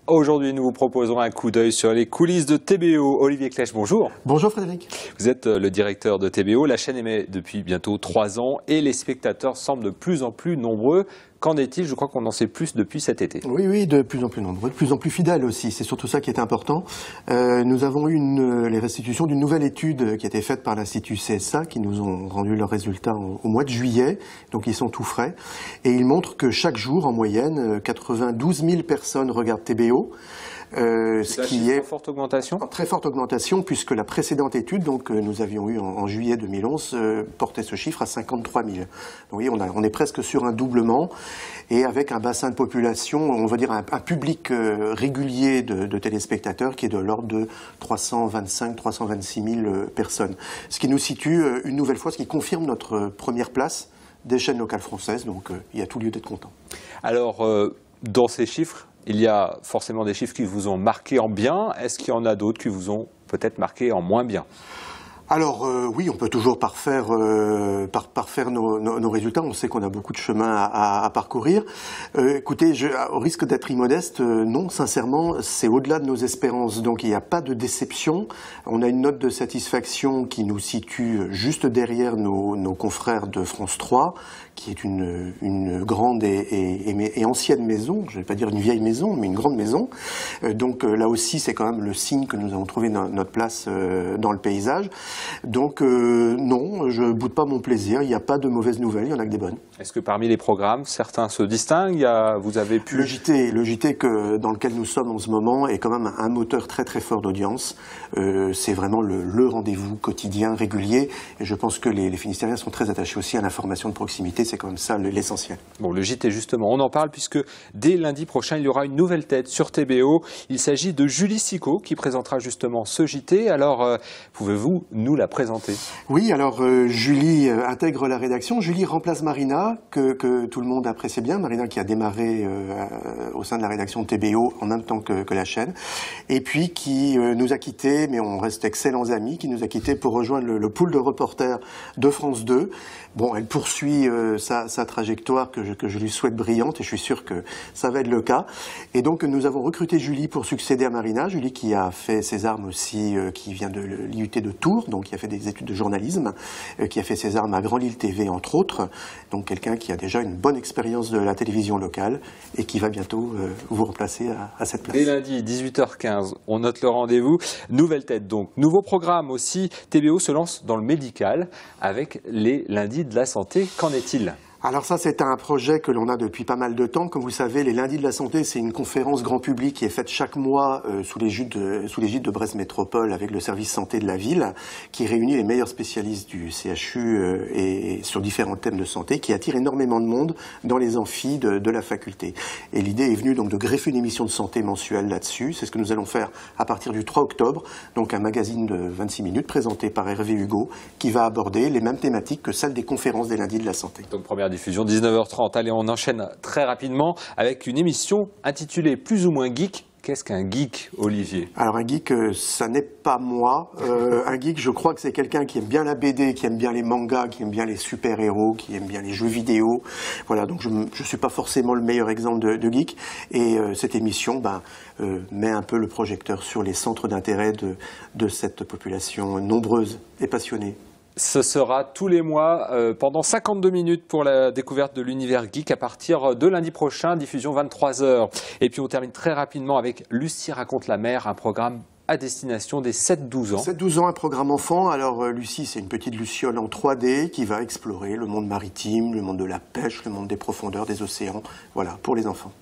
Aujourd'hui, nous vous proposons un coup d'œil sur les coulisses de TBO. Olivier Clèche, bonjour. Bonjour Frédéric. Vous êtes le directeur de TBO. La chaîne émet depuis bientôt 3 ans et les spectateurs semblent de plus en plus nombreux. Qu'en est-il? Je crois qu'on en sait plus depuis cet été. Oui, de plus en plus nombreux, de plus en plus fidèles aussi. C'est surtout ça qui est important. Nous avons eu les restitutions d'une nouvelle étude qui a été faite par l'Institut CSA, qui nous ont rendu leurs résultats au mois de juillet. Donc ils sont tout frais. Et ils montrent que chaque jour, en moyenne, 92 000 personnes regardent TBO. Ce qui est forte augmentation. Très forte augmentation, puisque la précédente étude, donc nous avions eu en juillet 2011, portait ce chiffre à 53 000. Donc, vous voyez, on est presque sur un doublement, et avec un bassin de population, on va dire un public régulier de téléspectateurs qui est de l'ordre de 325-326 000 personnes. Ce qui nous situe une nouvelle fois, ce qui confirme notre première place des chaînes locales françaises. Donc il y a tout lieu d'être content. Alors, dans ces chiffres, il y a forcément des chiffres qui vous ont marqué en bien. Est-ce qu'il y en a d'autres qui vous ont peut-être marqué en moins bien? Alors oui, on peut toujours parfaire nos résultats. On sait qu'on a beaucoup de chemin à parcourir. Écoutez, au risque d'être immodeste, non, sincèrement, c'est au-delà de nos espérances. Donc il n'y a pas de déception. On a une note de satisfaction qui nous situe juste derrière nos confrères de France 3, qui est une grande et ancienne maison. Je ne vais pas dire une vieille maison, mais une grande maison. Donc là aussi, c'est quand même le signe que nous avons trouvé notre place dans le paysage. Donc non, je ne boude pas mon plaisir, il n'y a pas de mauvaises nouvelles, il n'y en a que des bonnes. Est-ce que parmi les programmes, certains se distinguent? Vous avez pu... Le JT dans lequel nous sommes en ce moment est quand même un moteur très très fort d'audience. C'est vraiment le rendez-vous quotidien, régulier. Et je pense que les Finistériens sont très attachés aussi à l'information de proximité, c'est quand même ça l'essentiel. Bon, le JT justement, on en parle puisque dès lundi prochain, il y aura une nouvelle tête sur TBO. Il s'agit de Julie Sicot qui présentera justement ce JT. Alors, pouvez-vous nous la présenter? Oui, alors Julie intègre la rédaction. Julie remplace Marina, que tout le monde appréciait bien. Marina qui a démarré au sein de la rédaction de TBO en même temps que la chaîne. Et puis qui nous a quittés, mais on reste excellents amis, qui nous a quittés pour rejoindre le pool de reporters de France 2. Bon, elle poursuit sa trajectoire que je lui souhaite brillante et je suis sûr que ça va être le cas. Et donc nous avons recruté Julie pour succéder à Marina. Julie qui a fait ses armes aussi, qui vient de l'IUT de Tours, donc qui a fait des études de journalisme, qui a fait ses armes à Grand Lille TV entre autres. Donc quelqu'un qui a déjà une bonne expérience de la télévision locale et qui va bientôt vous remplacer à cette place. Dès lundi, 18h15, on note le rendez-vous. Nouvelle tête donc, nouveau programme aussi. TBO se lance dans le médical avec les lundis de la santé. Qu'en est-il ? Alors ça, c'est un projet que l'on a depuis pas mal de temps. Comme vous savez, les lundis de la santé, c'est une conférence grand public qui est faite chaque mois sous l'égide de Brest Métropole avec le service santé de la ville, qui réunit les meilleurs spécialistes du CHU et sur différents thèmes de santé, qui attire énormément de monde dans les amphis de la faculté. Et l'idée est venue donc de greffer une émission de santé mensuelle là-dessus. C'est ce que nous allons faire à partir du 3 octobre, donc un magazine de 26 minutes présenté par Hervé Hugo, qui va aborder les mêmes thématiques que celles des conférences des lundis de la santé. Donc première diffusion 19h30. Allez, on enchaîne très rapidement avec une émission intitulée Plus ou moins geek. Qu'est-ce qu'un geek, Olivier? Alors un geek, ça n'est pas moi. Un geek, je crois que c'est quelqu'un qui aime bien la BD, qui aime bien les mangas, qui aime bien les super-héros, qui aime bien les jeux vidéo. Voilà, donc je ne suis pas forcément le meilleur exemple de geek. Et cette émission met un peu le projecteur sur les centres d'intérêt de cette population nombreuse et passionnée. Ce sera tous les mois pendant 52 minutes pour la découverte de l'univers geek à partir de lundi prochain, diffusion 23h. Et puis on termine très rapidement avec Lucie raconte la mer, un programme à destination des 7-12 ans. 7-12 ans, un programme enfant. Alors Lucie, c'est une petite luciole en 3D qui va explorer le monde maritime, le monde de la pêche, le monde des profondeurs, des océans. Voilà, pour les enfants.